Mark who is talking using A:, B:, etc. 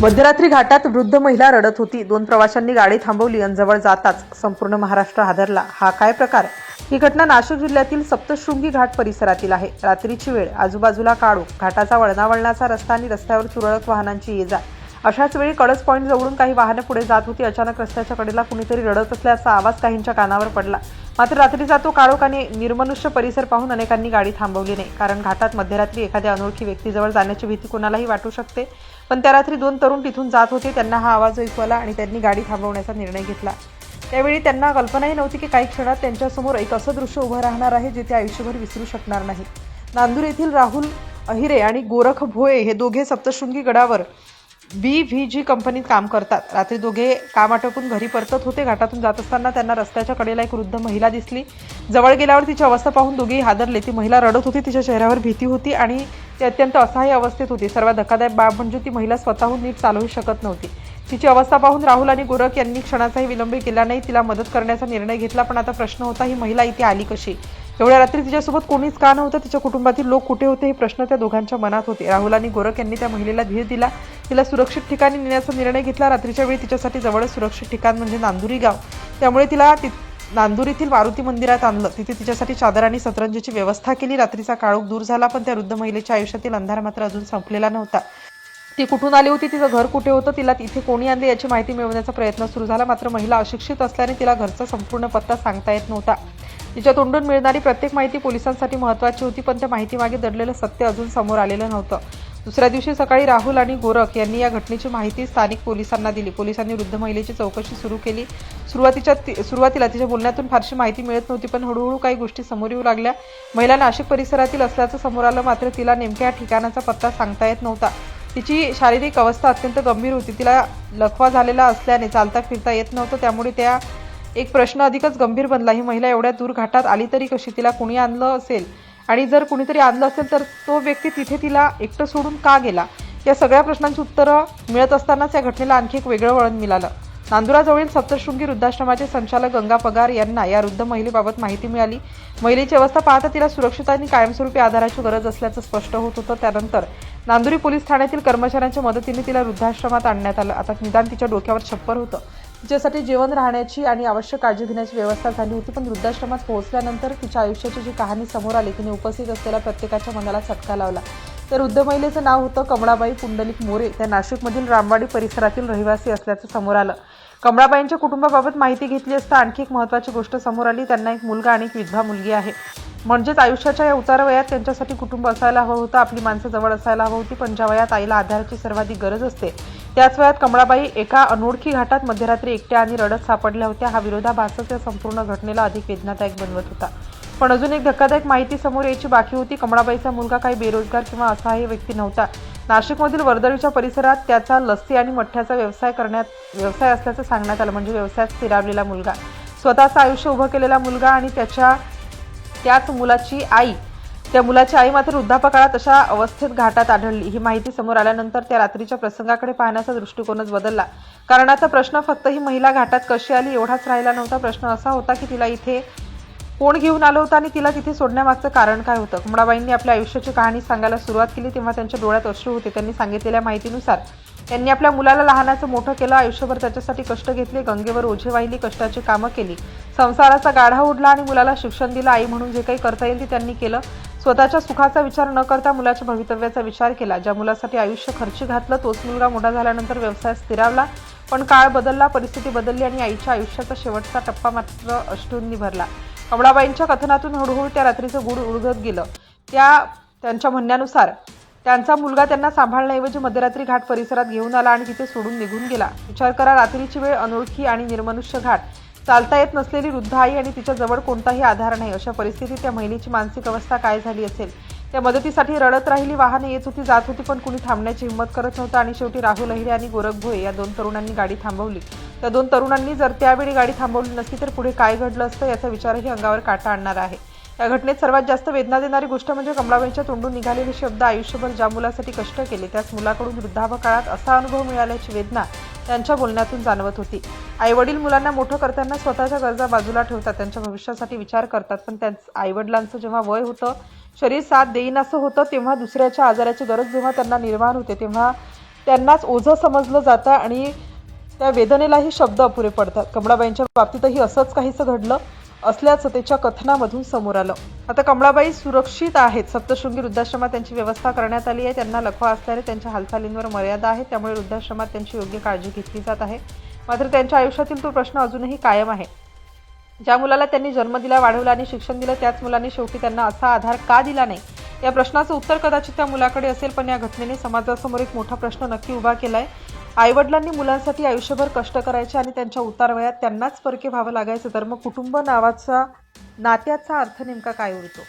A: मध्यरात्री घाटात वृद्ध महिला रडत होती। 2 प्रवाशांनी गाडी थांबवली आणि जवळ जाताच संपूर्ण महाराष्ट्र हादरला। हा काय प्रकार? ही घटना नाशिक जिल्ह्यातील सप्तशृंगी घाट परिसरातील आहे। रात्रीची वेळ, आजूबाजूला काळोख, घाटाचा वळणावळणाचा रस्ता आणि रस्त्यावर तुरळक वाहनांची ये-जा। अशाच वेळी कळस पॉइंट जवळून काही वाहने पुढे जात होती। अचानक रस्त्याच्या कडेला कुणीतरी रडत असल्याचा आवाज काहींच्या कानावर पडला। मात्र रात्रीचा तो काळोख आणि निर्मनुष्य परिसर पाहून अनेकांनी गाडी थांबवली नाही, कारण घाटात मध्यरात्री एखाद्या अनोळखी व्यक्तीजवळ जाण्याची भीती कोणालाही वाटू शकते। पण त्या रात्री 2 तरुण तिथून जात होते। त्यांना हा आवाज ऐकू आला आणि त्यांनी गाडी थांबवण्याचा निर्णय घेतला। त्यावेळी त्यांना कल्पनाही नव्हती की काही क्षणात त्यांच्यासमोर एक असं दृश्य उभं राहणार आहे जे ते आयुष्यभर विसरू शकणार नाहीत। नांदूर येथील राहुल अहिरे आणि गोरख भोये हे दोघे सप्तशृंगी गडावर BVG कंपनीत काम करतात। रात्री दोघे काम आटोपून घरी परतत होते। घाटातून जात असताना त्यांना रस्त्याच्या कडेला एक वृद्ध महिला दिसली। जवळ गेल्यावर तिची अवस्था पाहून दोघेही हादरले। ती महिला रडत होती, तिच्या चेहऱ्यावर भीती होती आणि ती अत्यंत असहाय्य अवस्थेत होती। सर्वात धक्कादायक बाब म्हणजे ती महिला स्वतःहून नीट चालवू शकत नव्हती। तिची अवस्था पाहून राहुल आणि गोरख यांनी क्षणाचाही विलंब केला नाही, तिला मदत करण्याचा निर्णय घेतला। पण आता प्रश्न होता, ही महिला इथे आली कशी? एवढ्या रात्री तिच्यासोबत कोणीच का नव्हतं? तिच्या कुटुंबातील लोक कुठे होते? हे प्रश्न त्या दोघांच्या मनात होते। राहुल आणि गोरख यांनी त्या महिलेला धीर दिला, तिला सुरक्षित ठिकाणी नेण्याचा निर्णय घेतला। रात्रीच्या वेळी तिच्यासाठी जवळच सुरक्षित ठिकाण म्हणजे नांदुरी गाव, त्यामुळे तिला नांदूर येथील मारुती मंदिरात आणलं। तिथे तिच्यासाठी चादर आणि सतरंजीची व्यवस्था केली। रात्रीचा काळोख दूर झाला, पण त्या वृद्ध महिलेच्या आयुष्यातील अंधार मात्र अजून संपलेला नव्हता। ती कुठून आली होती, तिचं घर कुठे होतं, तिला तिथे कोणी आणले याची माहिती मिळवण्याचा प्रयत्न सुरू झाला। मात्र महिला अशिक्षित असल्याने तिला घरचा संपूर्ण पत्ता सांगता येत नव्हता। तिच्या तोंडून मिळणारी प्रत्येक माहिती पोलिसांसाठी महत्त्वाची होती, पण त्या माहितीमागे दडलेलं सत्य अजून समोर आलेलं नव्हतं। दुसऱ्या दिवशी सकाळी राहुल आणि गोरख यांनी या घटनेची माहिती स्थानिक पोलिसांना दिली। पोलिसांनी वृद्ध महिलेची चौकशी सुरू केली। सुरुवातीला तिच्या बोलण्यातून फारशी माहिती मिळत नव्हती, पण हळूहळू काही गोष्टी समोर येऊ लागल्या। महिला नाशिक परिसरातील असल्याचं समोर आलं, मात्र तिला नेमक्या ठिकाणाचा पत्ता सांगता येत नव्हता। तिची शारीरिक अवस्था अत्यंत गंभीर होती। तिला लकवा झालेला असल्याने चालता फिरता येत नव्हतं, त्यामुळे त्या एक प्रश्न अधिकच गंभीर बनला। ही महिला एवढ्या दूर घाटात आली तरी कशी? तिला कुणी आणलं असेल, आणि जर कुणीतरी आणलं असेल तर तो व्यक्ती तिथे तिला एकटं सोडून का गेला? या सगळ्या प्रश्नांची उत्तरं मिळत असतानाच या घटनेला आणखी एक वेगळं वळण मिळालं। नांदुराजवळील सप्तशृंगी वृद्धाश्रमाचे संचालक गंगा पगार यांना या वृद्ध महिलेबाबत माहिती मिळाली। महिलेची अवस्था पाहता तिला सुरक्षित आणि कायमस्वरूपी आधाराची गरज असल्याचं स्पष्ट होत होतं। त्यानंतर नांदुरी पोलीस ठाण्यातील कर्मचाऱ्यांच्या मदतीने तिला वृद्धाश्रमात आणण्यात आलं। आता निदान तिच्या डोक्यावर छप्पर होतं, तिच्यासाठी जेवण, राहण्याची आणि आवश्यक काळजी घेण्याची व्यवस्था झाली होती। पण वृद्धाश्रमात पोहोचल्यानंतर तिच्या आयुष्याची जी कहाणी समोर आली, तिने उपस्थित असलेल्या प्रत्येकाच्या मनाला चटका लावला। तर वृद्ध महिलेचं नाव होतं कमळाबाई पुंडलिक मोरे। त्या नाशिकमधील रामवाडी परिसरातील रहिवासी असल्याचं समोर आलं। कमळाबाईंच्या कुटुंबाबाबत माहिती घेतली असता आणखी एक महत्त्वाची गोष्ट समोर आली, त्यांना एक मुलगा आणि एक विधवा मुलगी आहे। म्हणजेच आयुष्याच्या या उतार वयात त्यांच्यासाठी कुटुंब असायला हवं होतं, आपली माणसं जवळ असायला हवं होती। पण ज्या वयात आईला आधाराची सर्वाधिक गरज असते, त्याच वयात कमळाबाई एका अनोळखी घाटात मध्यरात्री एकट्या आणि रडत सापडल्या होत्या। हा विरोधाभासच या संपूर्ण घटनेला अधिक वेदनादायक बनवत होता। पण अजून एक धक्कादायक माहिती समोर यायची बाकी होती। कमळाबाईचा मुलगा काही बेरोजगार किंवा असहाय्य व्यक्ती नव्हता। नाशिकमधील वर्दळीच्या परिसरात त्याचा लस्सी आणि मठ्ठ्याचा व्यवसाय असल्याचं सांगण्यात आलं। म्हणजे व्यवसायात स्थिरावलेला मुलगा, स्वतःचं आयुष्य उभं केलेला मुलगा आणि त्याच मुलाची आई मात्र वृद्धापकाळात अशा अवस्थेत घाटात आढळली। ही माहिती समोर आल्यानंतर त्या रात्रीच्या प्रसंगाकडे पाहण्याचा दृष्टिकोनच बदलला। कारण आता प्रश्न फक्त ही महिला घाटात कशी आली एवढाच राहिला नव्हता। प्रश्न असा होता की तिला इथे कोण घेऊन आलं होतं आणि तिला तिथे सोडण्यामागचं कारण काय होतं? कमळाबाईंनी आपल्या आयुष्याची कहाणी सांगायला सुरुवात केली तेव्हा त्यांच्या डोळ्यात अश्रू होते। त्यांनी सांगितलेल्या माहितीनुसार त्यांनी आपल्या मुलाला लहानाचं मोठं केलं, आयुष्यभर त्याच्यासाठी कष्ट घेतले, गंगेवर ओझे वाहिली, कष्टाची कामं केली, संसाराचा गाढा ओढला आणि मुलाला शिक्षण दिलं। आई म्हणून जे काही करता येईल ते त्यांनी केलं। स्वतःच्या सुखाचा विचार न करता मुलाच्या भवितव्याचा विचार केला। ज्या मुलासाठी आयुष्य खर्ची घातलं तोच मुलगा मोठा झाल्यानंतर व्यवसाय स्थिरावला। पण काळ बदलला, परिस्थिती बदलली आणि आईच्या आयुष्याचा शेवटचा टप्पा मात्र अश्रूंनी भरला। कमळाबाईंच्या कथनातून हळूहळू त्या रात्रीचं गूढ उलगडत गेलं। त्यांच्या म्हणण्यानुसार त्यांचा मुलगा त्यांना सांभाळण्याऐवजी मध्यरात्री घाट परिसरात घेऊन आला आणि तिथे सोडून निघून गेला। विचार करा, रात्रीची वेळ, अनोळखी आणि निर्मनुष्य घाट, चालता येत नसलेली वृद्ध आई आणि तिच्या जवळ कोणताही आधार नाही। अशा परिस्थितीत त्या महिलेची मानसिक अवस्था काय झाली असेल? त्या मदतीसाठी रडत राहिली, वाहने येत होती जात होती, पण कुणी थांबण्याची हिंमत करत नव्हतं। आणि शेवटी राहुल अहिरे आणि गोरख भोये या 2 तरुणांनी गाडी थांबवली। त्या 2 तरुणांनी जर त्यावेळी गाडी थांबवली नसती तर पुढे काय घडलं असतं याचा विचारही अंगावर काटा आणणार आहे। या घटनेत सर्वात जास्त वेदना देणारी गोष्ट म्हणजे कमळाबाईंच्या तोंडून निघालेले शब्द, आयुष्यभर ज्या मुलासाठी कष्ट केले त्याच मुलाकडून वृद्धापकाळात असा अनुभव मिळाल्याची वेदना त्यांच्या बोलण्यातून जाणवत होती। आईवडील मुलांना मोठं करताना स्वतःच्या गरजा बाजूला ठेवतात, त्यांच्या भविष्यासाठी विचार करतात, पण त्यांचं आईवडिलांचं जेव्हा वय होतं, शरीर साथ देईन असं होतं, तेव्हा दुसऱ्याच्या आजाराची गरज जेव्हा त्यांना निर्माण होते, तेव्हा त्यांनाच ओझं समजलं जातं आणि त्या वेदनेलाही शब्द अपुरे पडतात. कमळाबाईंच्या बाबतीतही असंच काहीसं घडलं असल्याचं त्याच्या कथनामधून समोर आलं. आता कमळाबाई सुरक्षित आहेत. सप्तशृंगी वृद्धाश्रमात त्यांची व्यवस्था करण्यात आली आहे. त्यांना लकवा असल्याने त्यांच्या हालचालींवर मर्यादा आहे. त्यामुळे वृद्धाश्रमात त्यांची योग्य काळजी घेतली जात आहे. मात्र त्यांच्या आयुष्यातील तो प्रश्न अजूनही कायम आहे. ज्या मुलाला त्यांनी जन्म दिला, वाढवला आणि शिक्षण दिलं, त्याच मुलांनी शेवटी त्यांना असा आधार का दिला नाही, या प्रश्नाचं उत्तर कदाचित त्या मुलाकडे असेल. पण या घटनेने समाजासमोर एक मोठा प्रश्न नक्की उभा केलाय. आईवडिलांनी मुलांसाठी आयुष्यभर कष्ट करायचे आणि त्यांच्या उतारवयात त्यांनाच परके व्हावं लागायचं तर मग कुटुंब नावाचा नात्याचा अर्थ नेमका काय उरतो?